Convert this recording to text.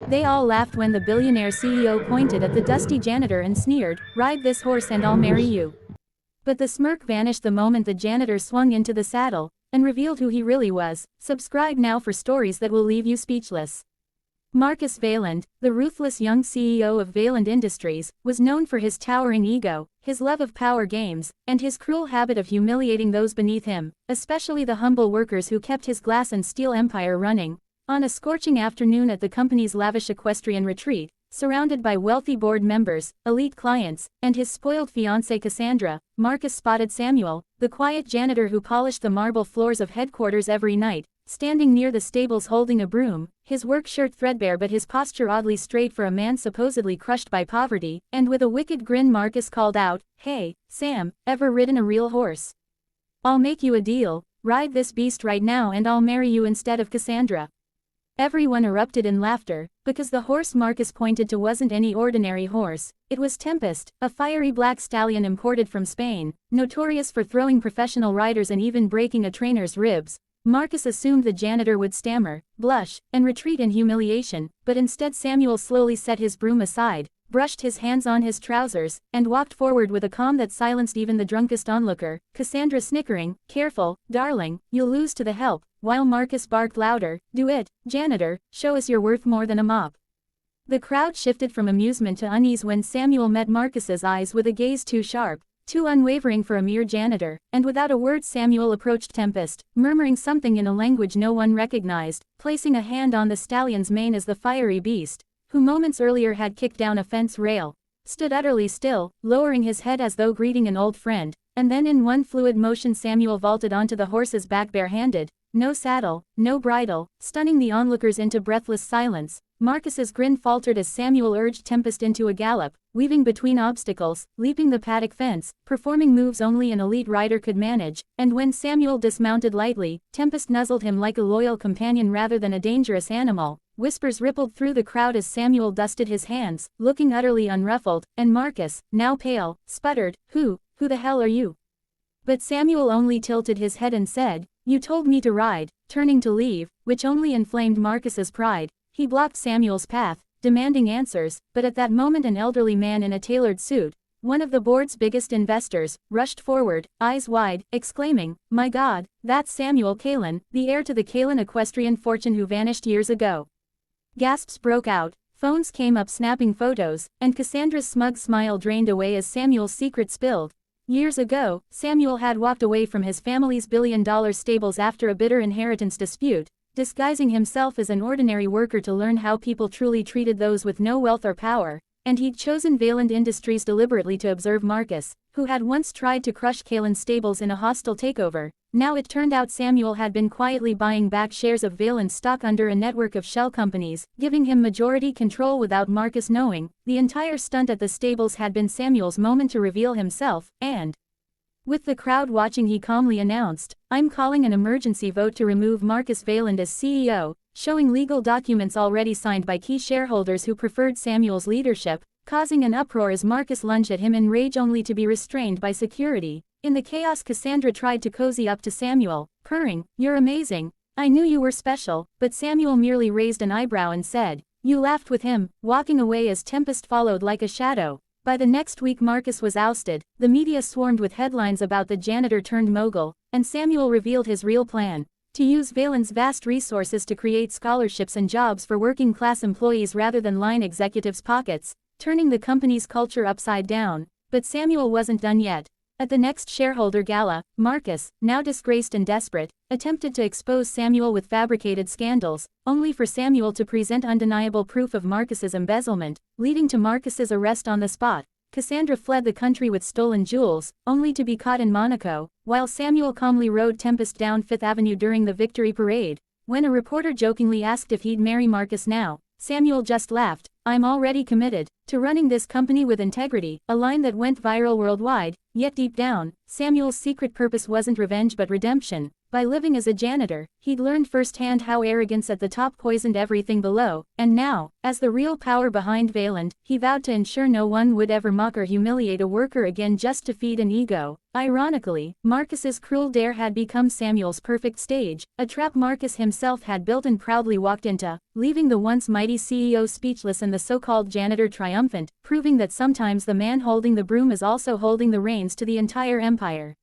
They all laughed when the billionaire CEO pointed at the dusty janitor and sneered, "Ride this horse and I'll marry you." But the smirk vanished the moment the janitor swung into the saddle and revealed who he really was. Subscribe now for stories that will leave you speechless. Marcus Vaillant, the ruthless young CEO of Vaillant Industries, was known for his towering ego, his love of power games, and his cruel habit of humiliating those beneath him, especially the humble workers who kept his glass and steel empire running. On a scorching afternoon at the company's lavish equestrian retreat, surrounded by wealthy board members, elite clients, and his spoiled fiancée Cassandra, Marcus spotted Samuel, the quiet janitor who polished the marble floors of headquarters every night, standing near the stables holding a broom, his work shirt threadbare but his posture oddly straight for a man supposedly crushed by poverty, and with a wicked grin Marcus called out, "Hey, Sam, ever ridden a real horse? I'll make you a deal, ride this beast right now and I'll marry you instead of Cassandra." Everyone erupted in laughter, because the horse Marcus pointed to wasn't any ordinary horse. It was Tempest, a fiery black stallion imported from Spain, notorious for throwing professional riders and even breaking a trainer's ribs. Marcus assumed the janitor would stammer, blush, and retreat in humiliation, but instead Samuel slowly set his broom aside, brushed his hands on his trousers, and walked forward with a calm that silenced even the drunkest onlooker. Cassandra snickering, "Careful, darling, you'll lose to the help," while Marcus barked louder, "Do it, janitor, show us you're worth more than a mop." The crowd shifted from amusement to unease when Samuel met Marcus's eyes with a gaze too sharp, too unwavering for a mere janitor, and without a word Samuel approached Tempest, murmuring something in a language no one recognized, placing a hand on the stallion's mane as the fiery beast, who moments earlier had kicked down a fence rail, stood utterly still, lowering his head as though greeting an old friend, and then in one fluid motion Samuel vaulted onto the horse's back barehanded, no saddle, no bridle, stunning the onlookers into breathless silence. Marcus's grin faltered as Samuel urged Tempest into a gallop, weaving between obstacles, leaping the paddock fence, performing moves only an elite rider could manage, and when Samuel dismounted lightly, Tempest nuzzled him like a loyal companion rather than a dangerous animal. Whispers rippled through the crowd as Samuel dusted his hands, looking utterly unruffled, and Marcus, now pale, sputtered, Who the hell are you?" But Samuel only tilted his head and said, "You told me to ride," turning to leave, which only inflamed Marcus's pride. He blocked Samuel's path, demanding answers, but at that moment an elderly man in a tailored suit, one of the board's biggest investors, rushed forward, eyes wide, exclaiming, "My God, that's Samuel Kalin, the heir to the Kalin equestrian fortune who vanished years ago." Gasps broke out, phones came up snapping photos, and Cassandra's smug smile drained away as Samuel's secret spilled. Years ago, Samuel had walked away from his family's billion-dollar stables after a bitter inheritance dispute, disguising himself as an ordinary worker to learn how people truly treated those with no wealth or power, and he'd chosen Vaillant Industries deliberately to observe Marcus, who had once tried to crush Kalin's stables in a hostile takeover. Now it turned out Samuel had been quietly buying back shares of Vaillant stock under a network of shell companies, giving him majority control without Marcus knowing. The entire stunt at the stables had been Samuel's moment to reveal himself, and with the crowd watching he calmly announced, "I'm calling an emergency vote to remove Marcus Vaillant as CEO," showing legal documents already signed by key shareholders who preferred Samuel's leadership, causing an uproar as Marcus lunged at him in rage only to be restrained by security. In the chaos Cassandra tried to cozy up to Samuel, purring, "You're amazing. I knew you were special," but Samuel merely raised an eyebrow and said, "You laughed with him," walking away as Tempest followed like a shadow. By the next week Marcus was ousted, the media swarmed with headlines about the janitor-turned-mogul, and Samuel revealed his real plan: to use Vaillant's vast resources to create scholarships and jobs for working-class employees rather than line executives' pockets, turning the company's culture upside down. But Samuel wasn't done yet. At the next shareholder gala, Marcus, now disgraced and desperate, attempted to expose Samuel with fabricated scandals, only for Samuel to present undeniable proof of Marcus's embezzlement, leading to Marcus's arrest on the spot. Cassandra fled the country with stolen jewels, only to be caught in Monaco, while Samuel calmly rode Tempest down Fifth Avenue during the victory parade. When a reporter jokingly asked if he'd marry Marcus now, Samuel just laughed, "I'm already committed to running this company with integrity," a line that went viral worldwide. Yet deep down, Samuel's secret purpose wasn't revenge but redemption. By living as a janitor, he'd learned firsthand how arrogance at the top poisoned everything below, and now, as the real power behind Valand, he vowed to ensure no one would ever mock or humiliate a worker again just to feed an ego. Ironically, Marcus's cruel dare had become Samuel's perfect stage, a trap Marcus himself had built and proudly walked into, leaving the once mighty CEO speechless and the so-called janitor triumphant, proving that sometimes the man holding the broom is also holding the reins to the entire empire.